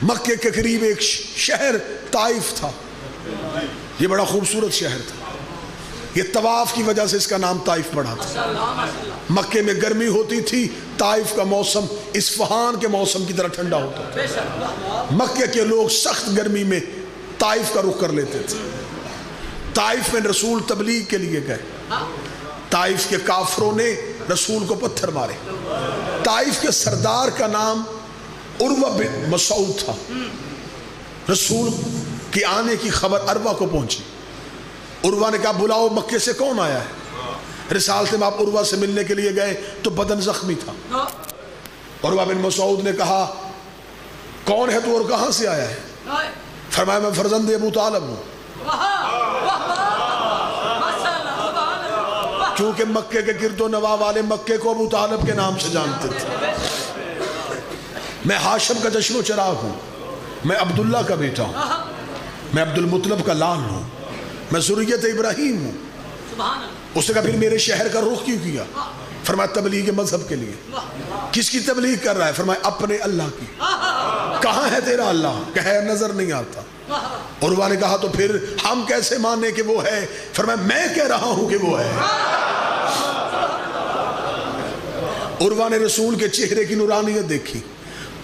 مکے کے قریب ایک شہر طائف تھا، یہ بڑا خوبصورت شہر تھا، یہ طواف کی وجہ سے اس کا نام طائف پڑا تھا۔ مکے میں گرمی ہوتی تھی، طائف کا موسم اصفہان کے موسم کی طرح ٹھنڈا ہوتا تھا۔ مکے کے لوگ سخت گرمی میں طائف کا رخ کر لیتے تھے۔ طائف میں رسول تبلیغ کے لیے گئے، طائف کے کافروں نے رسول کو پتھر مارے۔ طائف کے سردار کا نام عروہ بن مسعود تھا۔ رسول کی آنے کی خبر عروہ کو پہنچی۔ عروہ نے کہا بلاؤ مکے سے کون آیا ہے؟ رسالت میں آپ عروہ سے ملنے کے لیے گئے تو بدن زخمی تھا۔ عروہ بن مسعود نے کہا کون ہے تو اور کہاں سے آیا ہے؟ فرمایا میں فرزند ابو طالب ہوں۔ کیونکہ مکے کے گرد و نواح والے مکے کو ابو طالب کے نام سے جانتے تھے۔ میں ہاشم کا جشن و چراغ ہوں، میں عبداللہ کا بیٹا ہوں، میں عبد المطلب کا لال ہوں، میں ذریت ابراہیم ہوں۔ اس نے کہا پھر میرے شہر کا رخ کیوں کیا؟ فرمایا تبلیغ مذہب کے لیے۔ کس کی تبلیغ کر رہا ہے؟ فرمایا اپنے اللہ کی۔ کہاں ہے تیرا اللہ؟ کہا نظر نہیں آتا۔ عروہ نے کہا تو پھر ہم کیسے مانے کہ وہ ہے؟ فرمایا میں کہہ رہا ہوں کہ وہ ہے۔ عروہ نے رسول کے چہرے کی نورانیت دیکھی،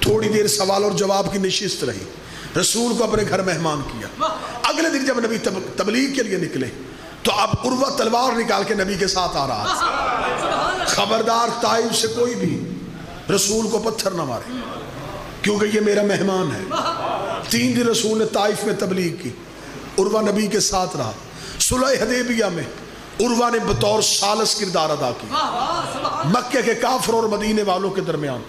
تھوڑی دیر سوال اور جواب کی نشست رہی، رسول کو اپنے گھر مہمان کیا۔ اگلے دن جب نبی تبلیغ کے لیے نکلے تو اب عروہ تلوار نکال کے نبی کے ساتھ آ رہا تھا۔ خبردار طائف سے کوئی بھی رسول کو پتھر نہ مارے، کیونکہ یہ میرا مہمان ہے۔ 3 دن رسول نے طائف میں تبلیغ کی، عروہ نبی کے ساتھ رہا۔ صلح حدیبیہ میں عروہ نے بطور ثالث کردار ادا کی۔ مکے کے کافروں اور مدینے والوں کے درمیان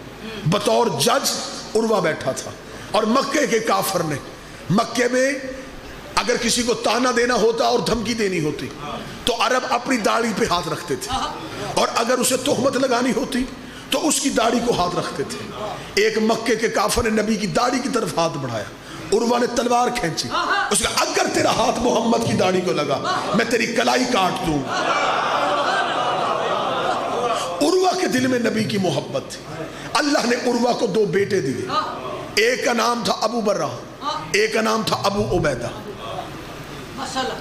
بطور جج عروہ بیٹھا تھا، اور مکے کے کافر نے مکے میں اگر کسی کو تانا دینا ہوتا اور دھمکی دینی ہوتی تو عرب اپنی داڑھی پہ ہاتھ رکھتے تھے، اور اگر اسے تہمت لگانی ہوتی تو اس کی داڑھی کو ہاتھ رکھتے تھے۔ ایک مکے کے کافر نے نبی کی داڑھی کی طرف ہاتھ بڑھایا، عروہ نے تلوار کھینچی، اس نے کہا اگر تیرا ہاتھ محمد کی داڑھی کو لگا میں تیری کلائی کاٹ دوں۔ عروہ کے دل میں نبی کی محبت تھی۔ اللہ نے عروہ کو 2 بیٹے دیے، ایک کا نام تھا ابو برہ، ایک کا نام تھا ابو عبیدہ۔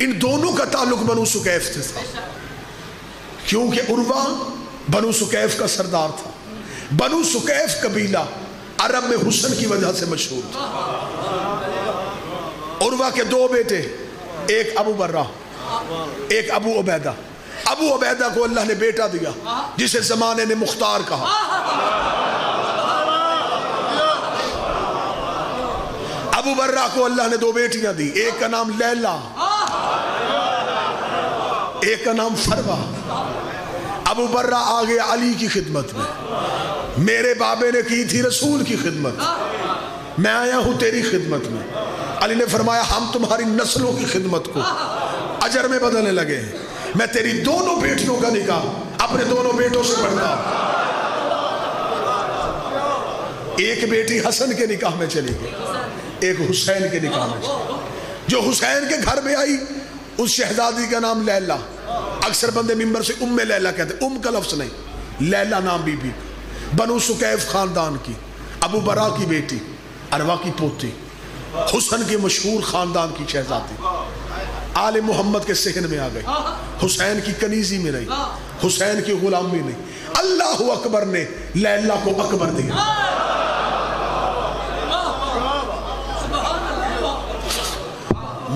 ان دونوں کا تعلق بنو سکیف سے تھا، کیونکہ عروہ بنو سکیف کا سردار تھا۔ بنو سکیف قبیلہ عرب میں حسن کی وجہ سے مشہور تھا۔ عروہ کے 2 بیٹے، ایک ابو برہ ایک ابو عبیدہ۔ ابو عبیدہ کو اللہ نے بیٹا دیا جسے زمانے نے مختار کہا۔ ابو برہ کو اللہ نے 2 بیٹیاں دی، ایک کا نام لیلا، ایک کا نام فروہ۔ ابو برہ آ گیا علی کی خدمت میں، میرے بابے نے کی تھی رسول کی خدمت، میں آیا ہوں تیری خدمت میں۔ علی نے فرمایا ہم تمہاری نسلوں کی خدمت کو اجر میں بدلنے لگے ہیں، میں تیری دونوں بیٹیوں کا نکاح اپنے دونوں بیٹوں سے پڑھتا ہوں۔ ایک بیٹی حسن کے نکاح میں چلی گئی، ایک حسین کے نکاح میں چلی گئی۔ جو حسین کے گھر میں آئی اس شہزادی کا نام لیلا، اکثر بندے ممبر سے ام لیلا کہتے ہیں، ام کا لفظ نہیں، لیلا نام بی بی، بنو سکیف خاندان کی، ابو برہ کی بیٹی، عروہ کی پوتی، حسن کے مشہور خاندان کی شہزادی، آل محمد کے صحن میں آ گئی، حسین کی کنیزی میں رہی، حسین کی غلامی نہیں۔ اللہ اکبر نے لیلا کو اکبر دیا۔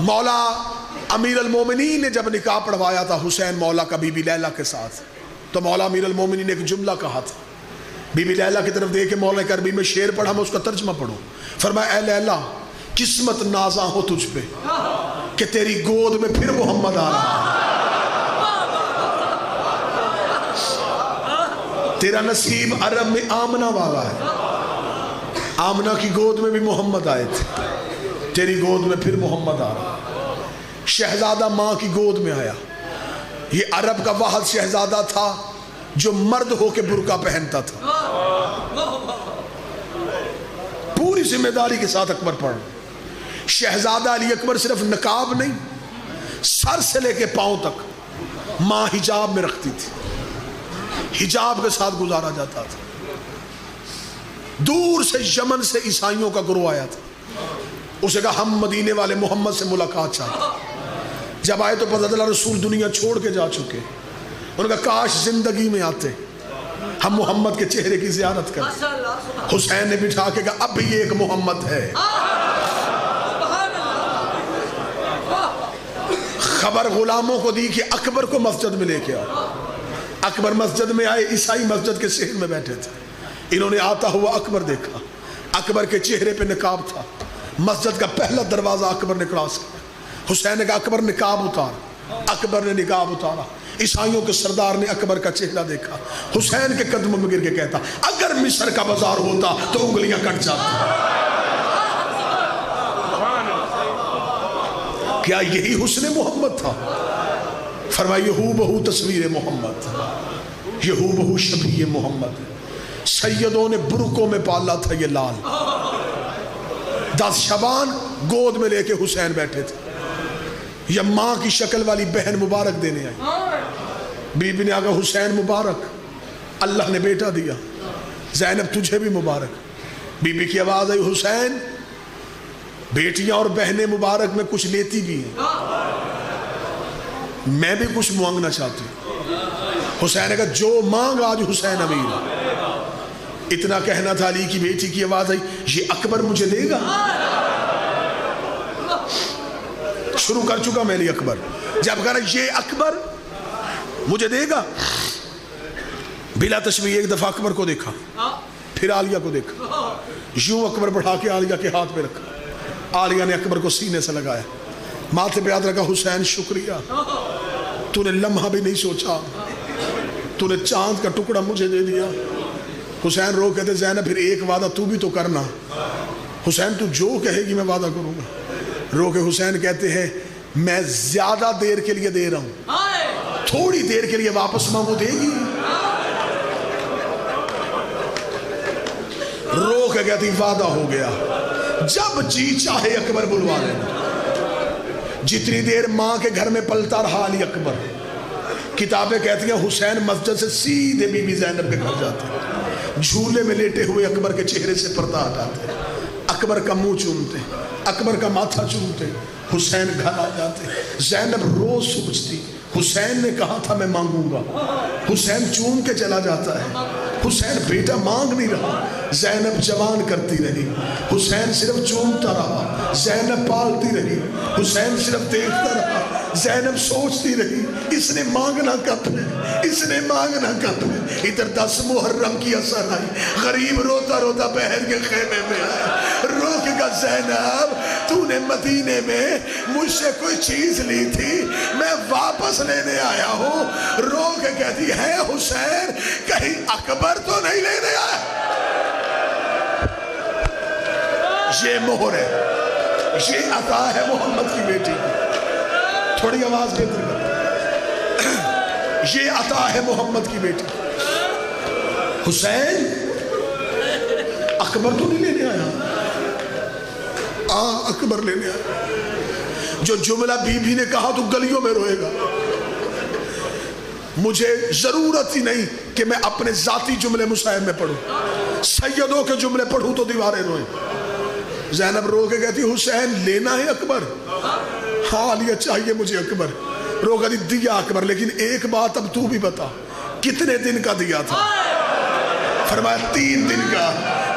مولا امیر المومنین نے جب نکاح پڑھوایا تھا حسین مولا کا بی بی لیلا کے ساتھ، تو مولا امیر المومنین نے ایک جملہ کہا تھا، بی بی لیلا کی طرف دیکھ کے مولا کے عربی میں شعر پڑھا، میں اس کا ترجمہ پڑھوں۔ فرمایا اے لیلا قسمت نازاں ہو تجھ پہ کہ تیری گود میں پھر محمد آ رہا ہے، تیرا نصیب عرب میں آمنہ والا ہے، آمنہ کی گود میں بھی محمد آئے تھے، تیری گود میں پھر محمد آ رہا ہے۔ شہزادہ ماں کی گود میں آیا، یہ عرب کا واحد شہزادہ تھا جو مرد ہو کے برقع پہنتا تھا۔ پوری ذمہ داری کے ساتھ اکبر پڑھ، شہزادہ علی اکبر صرف نقاب نہیں، سر سے لے کے پاؤں تک ماں حجاب میں رکھتی تھی، حجاب کے ساتھ گزارا جاتا تھا۔ دور سے یمن سے عیسائیوں کا گروہ آیا تھا، اسے کہا ہم مدینے والے محمد سے ملاقات چاہتے. جب آئے تو پتہ چلا رسول دنیا چھوڑ کے جا چکے. انہوں نے کہا کاش زندگی میں آتے, ہم محمد کے چہرے کی زیارت کرتے. حسین نے بٹھا کے کہا اب بھی ایک محمد ہے. خبر غلاموں کو دی کہ اکبر کو مسجد میں لے کے آؤ. اکبر مسجد میں آئے, عیسائی مسجد کے صحن میں بیٹھے تھے. انہوں نے آتا ہوا اکبر دیکھا. اکبر کے چہرے پہ نقاب تھا. مسجد کا پہلا دروازہ اکبر نے کراس کیا. حسین نے کہا اکبر نقاب اتار. اکبر نے نقاب اتارا. عیسائیوں کے سردار نے اکبر کا چہرہ دیکھا. حسین کے قدموں میں گر کے کہتا اگر مصر کا بازار ہوتا تو انگلیاں کٹ جاتی. کیا یہی حسن محمد تھا؟ فرمایا یہ بہو تصویر محمد, یہ بہو شبیہ محمد. سیدوں نے برقوں میں پالا تھا یہ لال. 10 شبان گود میں لے کے حسین بیٹھے تھے. یہ ماں کی شکل والی بہن مبارک دینے آئی. بی بی نے آگا حسین مبارک, اللہ نے بیٹا دیا. زینب تجھے بھی مبارک. بی بی کی آواز آئی حسین بیٹیاں اور بہنیں مبارک میں کچھ لیتی بھی ہیں, میں بھی کچھ مانگنا چاہتی ہوں. حسین نے کہا جو مانگ آج حسین امیر. اتنا کہنا تھا علی کی بیٹی کی آواز آئی یہ اکبر مجھے دے گا. شروع کر چکا میں نے اکبر. جب کہا یہ اکبر مجھے دے گا, بلا تشبیہ ایک دفعہ اکبر کو دیکھا, پھر عالیہ کو دیکھا. یوں اکبر بڑھا کے عالیہ کے ہاتھ پہ رکھا. عالیہ نے اکبر کو سینے سے لگایا, ماتھے پہ ہاتھ رکھا. حسین شکریہ, تو نے لمحہ بھی نہیں سوچا, تو نے چاند کا ٹکڑا مجھے دے دیا. حسین رو کہتے زینب پھر ایک وعدہ تو بھی تو کرنا. حسین تو جو کہے گی میں وعدہ کروں گا. رو کے حسین کہتے ہیں میں زیادہ دیر کے لیے دے رہا ہوں, تھوڑی دیر کے لیے واپس مانگو دے گی. رو کے کہتی وعدہ ہو گیا, جب جی چاہے اکبر بلوا لینا. جتنی دیر ماں کے گھر میں پلتا رہا علی اکبر. کتابیں کہتی ہیں حسین مسجد سے سیدھے بی بی زینب کے گھر جاتے, جھولے میں لیٹے ہوئے اکبر کے چہرے سے پردہ ہٹاتے, اکبر کا منہ چومتے, اکبر کا ماتھا چومتے. حسین گھر آ جاتے. زینب روز سوچتی حسین نے کہا تھا میں مانگوں گا. حسین چوم کے چلا جاتا ہے. حسین بیٹا مانگ نہیں رہا. زینب جوان کرتی رہی, حسین صرف چومتا رہا. زینب پالتی رہی, حسین صرف دیکھتا رہا. زینب سوچتی رہی اس نے مانگنا کب ہے, اس نے مانگنا کب ہے. ادھر 10 محرم کی اثر آئی, غریب روتا روتا بہن کے خیمے میں آیا. رو کے کہا زینب تو نے مدینے میں مجھ سے کوئی چیز لی تھی, میں واپس لینے آیا ہوں. رو کے کہتی ہے حسین کہیں اکبر تو نہیں لینے آیا. یہ مہر ہے, یہ عطا ہے محمد کی بیٹی کی. تھوڑی آواز بہتر کر. یہ عطا ہے محمد کی بیٹی. حسین اکبر تو نہیں لینے آیا, اکبر لینے آیا. جو جملہ بی بی نے کہا تو گلیوں میں روئے گا. مجھے ضرورت ہی نہیں کہ میں اپنے ذاتی جملے مصاحب میں پڑھوں, سیدوں کے جملے پڑھوں تو دیواریں روئیں. زینب رو کے کہتی حسین لینا ہے اکبر. ہاں علیہ چاہیے مجھے اکبر. رو کہتی دیا اکبر, لیکن ایک بات اب تو بھی بتا کتنے دن کا دیا تھا. فرمایا 3 دن کا.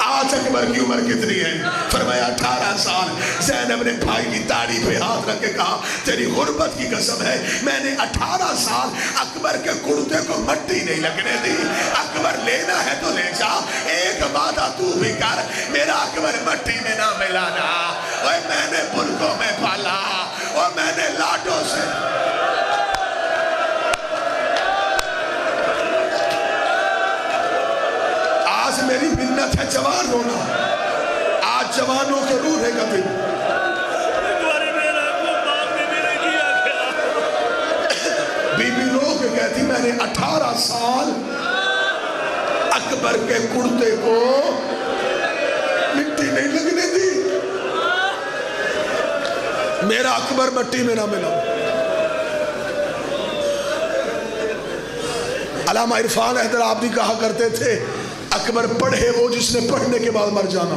آج اکبر کی عمر کتنی ہے؟ فرمایا 18 سال. زینب نے بھائی کی داڑھی پہ ہاتھ رکھ کے کہا تیری غربت کی قسم ہے میں نے 18 سال اکبر کے کرتے کو مٹی نہیں لگنے دی. اکبر لینا ہے تو لے جا, ایک وعدہ تو بھی کر میرا اکبر مٹی میں نہ ملانا. اور میں نے برقوں میں پالا اور میں نے لاٹوں سے. آج میری منت ہے جوان ہونا, آج جوانوں کے روح ہے کبھی. بی بی رو کے کہتی میں نے 18 سال اکبر کے کرتے کو مٹی نہیں لگنے دی. میرا اکبر مٹی میں نہ ملا. علامہ عرفان حیدر آبادی کہا کرتے تھے اکبر پڑھے وہ جس نے پڑھنے کے بعد مر جانا.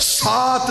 7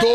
2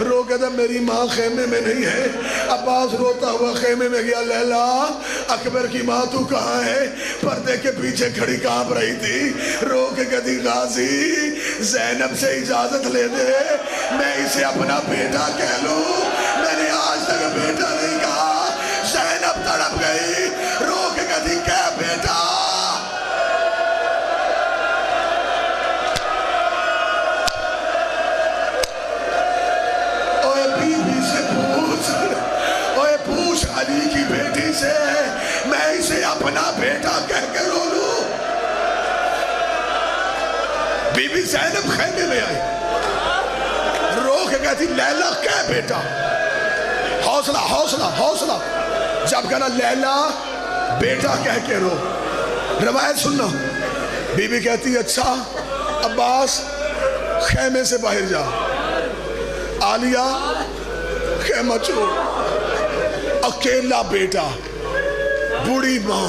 رو کے تھا میری ماں خیمے میں نہیں ہے. عباس روتا ہوا خیمے میں گیا. لیلا اکبر کی ماں تو کہاں ہے؟ پردے کے پیچھے کھڑی کانپ رہی تھی. رو کے کہتی غازی زینب سے اجازت لے دے, میں اسے اپنا بیٹا کہہ لوں. میں نے آج تک بیٹا نہیں کہا. زینب تڑپ گئی. رو کے کہتی کیا بیٹا؟ علی کی بیٹی سے میں اسے اپنا بیٹا کہہ کے رو لوں. بی بی زینب خیمے میں آئی, رو کے کہتی لیلا کیا بیٹا؟ حوصلہ حوصلہ حوصلہ. جب کہنا لیلا بیٹا کہہ کے رو. روایت سننا. بی بی کہتی اچھا عباس خیمے سے باہر جا. عالیہ خیمہ چھوڑ. اکیلا بیٹا, بوڑھی ماں.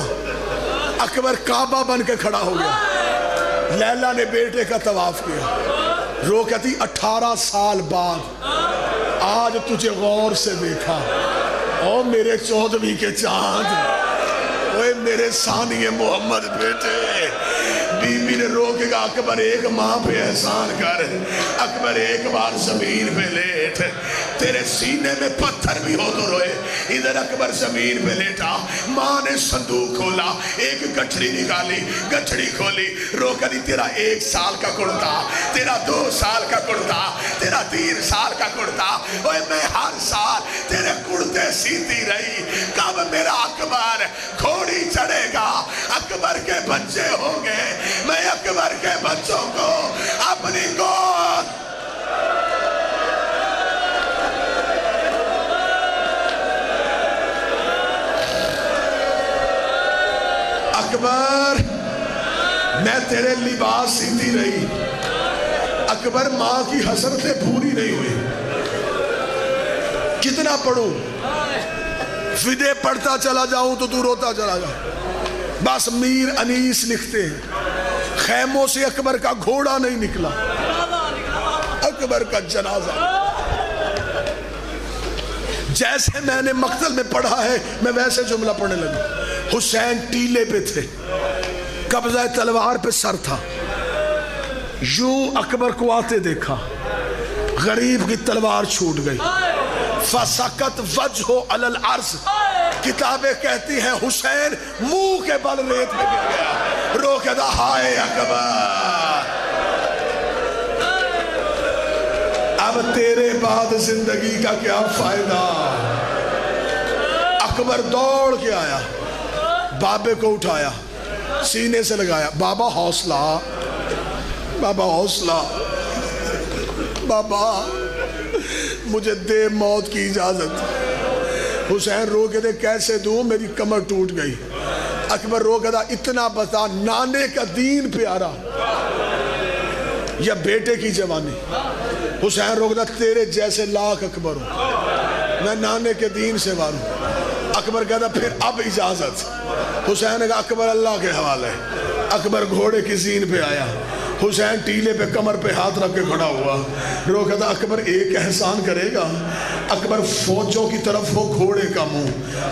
اکبر کعبہ بن کے کھڑا ہو گیا. لیلا نے بیٹے کا طواف کیا. رو کہتی 18 سال بعد آج تجھے غور سے دیکھا. او میرے 14ویں کے چاند, اوے میرے ثانی محمد بیٹے. بی بی نے رو کے کہا اکبر ایک ماں پہ احسان کر. اکبر ایک بار زمین پہ لیٹ. تیرے سینے میں پتھر بھی ہو تو روئے. ادھر اکبر زمین پہ لیٹا. ماں نے صندوق کھولا, ایک گٹھڑی نکالی. گٹھڑی کھولی. رو کہتی تیرا 1 سال کا کرتا, تیرا 2 سال کا کرتا, تیرا 3 سال کا کرتا. اوے میں ہر سال تیرے کرتے سیتی رہی. کب میرا اکبر گھوڑی چڑھے گا؟ اکبر کے بچے ہوں گے. میں اکبر کے بچوں کو اپنی گود اکبر میں تیرے لباس سیتی رہی. اکبر ماں کی حسرتیں پوری نہیں ہوئی. کتنا پڑھوں؟ فدے پڑھتا چلا جاؤں تو روتا چلا جا. بس میر انیس لکھتے ہیں خیموں سے اکبر کا گھوڑا نہیں نکلا, اکبر کا جنازہ. جیسے میں نے مقتل میں پڑھا ہے میں ویسے جملہ پڑھنے لگا. حسین ٹیلے پہ تھے, قبضہ تلوار پہ سر تھا. یوں اکبر کو آتے دیکھا, غریب کی تلوار چھوٹ گئی. فسقط وجہو علی الارض. کتابیں کہتی ہیں حسین منہ کے بل ریت میں گر گیا. رو کے دا ہائے اکبر, اب تیرے بعد زندگی کا کیا فائدہ. اکبر دوڑ کے آیا, بابے کو اٹھایا, سینے سے لگایا. بابا حوصلہ, بابا حوصلہ, بابا مجھے دے موت کی اجازت. حسین رو کے دے کیسے دوں, میری کمر ٹوٹ گئی. اکبر رو کے دا اتنا بتا, نانے کا دین پیارا یا بیٹے کی جوانی. حسین رو کے دا تیرے جیسے لاکھ اکبر ہوں, میں نانے کے دین سے واروں. اکبر کہتا پھر اب اجازت. حسین نے کہا اکبر اللہ کے حوالے. اکبر گھوڑے کی زین پہ آیا. حسین ٹیلے پہ کمر پہ ہاتھ رکھ کے کھڑا ہوا. رو کہتا اکبر ایک احسان کرے گا. اکبر فوجوں کی طرف ہو گھوڑے کا منہ,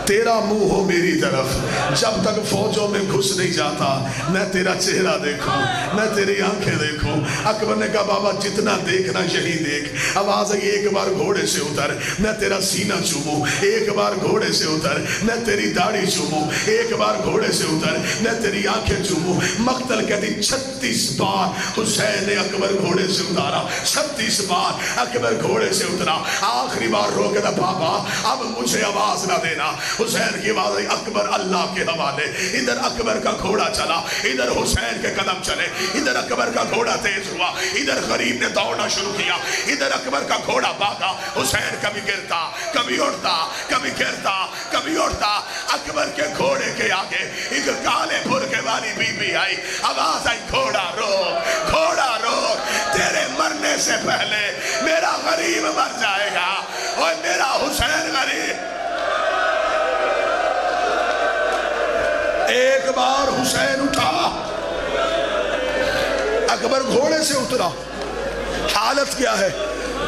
تیرا منہ ہو میری طرف. جب تک فوجوں میں گھس نہیں جاتا میں تیرا چہرہ دیکھوں, میں تیری آنکھیں دیکھوں. اکبر نے کہا بابا جتنا دیکھنا یہی دیکھ. آواز آئی ایک بار گھوڑے سے اتر, میں تیرا سینہ چوموں. ایک بار گھوڑے سے اتر, میں تیری داڑھی چوموں. ایک بار گھوڑے سے اتر, میں تیری آنکھیں چوموں. مقتل کہتی 36 بار حسین نے اکبر گھوڑے سے اتارا. 36 بار اکبر گھوڑے سے اترا. آخری بار رو کے بابا اب مجھے آواز نہ دینا. حسین کی آواز آئی اکبر اللہ کے حوالے. ادھر اکبر کا گھوڑا چلا, ادھر حسین کے قدم چلے. ادھر اکبر کا گھوڑا تیز ہوا, ادھر غریب نے دوڑنا شروع کیا. ادھر اکبر کا گھوڑا بھاگا. حسین کبھی گرتا, کبھی اٹھتا, کبھی گرتا, کبھی اٹھتا. اکبر کے گھوڑے کے آگے ایک کالے برقعے والی بی بی آئی. آواز آئی گھوڑا روک, گھوڑا روک, تیرے مرنے سے پہلے میرا غریب مر جائے گا. اور میرا حسین غریب. ایک بار حسین اٹھا, اکبر گھوڑے سے اترا. حالت کیا ہے؟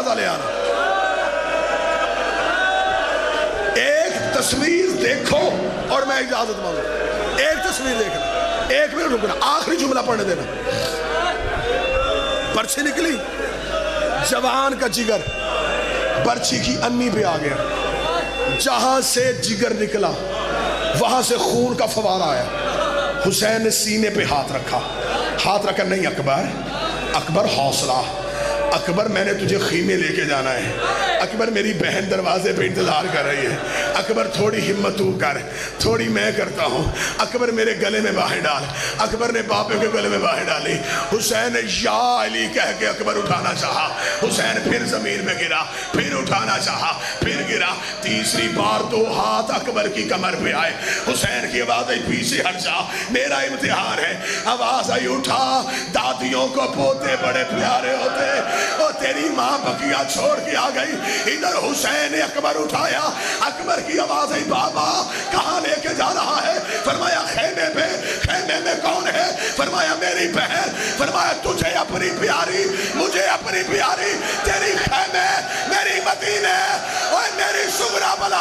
اندازہ لے آنا. ایک تصویر دیکھو اور میں اجازت مانگوں. ایک تصویر دیکھنا, 1 منٹ رکنا, آخری جملہ پڑھنے دینا. برچھی نکلی, جوان کا جگر برچھی کی انی پہ آ گیا. جہاں سے جگر نکلا وہاں سے خون کا فوارہ آیا. حسین نے سینے پہ ہاتھ رکھا. ہاتھ رکھا, نہیں اکبر, اکبر حوصلہ, اکبر میں نے تجھے خیمے لے کے جانا ہے. اکبر میری بہن دروازے پہ انتظار کر رہی ہے. اکبر تھوڑی ہمت تو کر, تھوڑی میں کرتا ہوں. اکبر میرے گلے میں باہیں ڈال. اکبر نے باپے کے گلے میں باہیں ڈالی. حسین نے یا علی کہہ کے اکبر اٹھانا چاہا. حسین پھر زمین میں گرا, پھر اٹھانا چاہا, پھر گرا. تیسری بار 2 ہاتھ اکبر کی کمر پہ آئے. حسین کی آواز آئی, پیچھے ہٹ جا, میرا امتحان ہے. آواز آئی, اٹھا, دادیوں کو پوتے بڑے پیارے ہوتے. اور تیری ماں بقیہ چھوڑ کے آ گئی. ادھر حسین نے اکبر اٹھایا. اکبر کی آواز آئی, بابا کہاں لے کے جا رہا ہے؟ فرمایا خیمے پہ. خیمے میں کون ہے؟ فرمایا میری بہن. فرمایا تجھے اپنی پیاری, مجھے اپنی پیاری, تیری خیمے میری مدینے اور میری صغرا بلا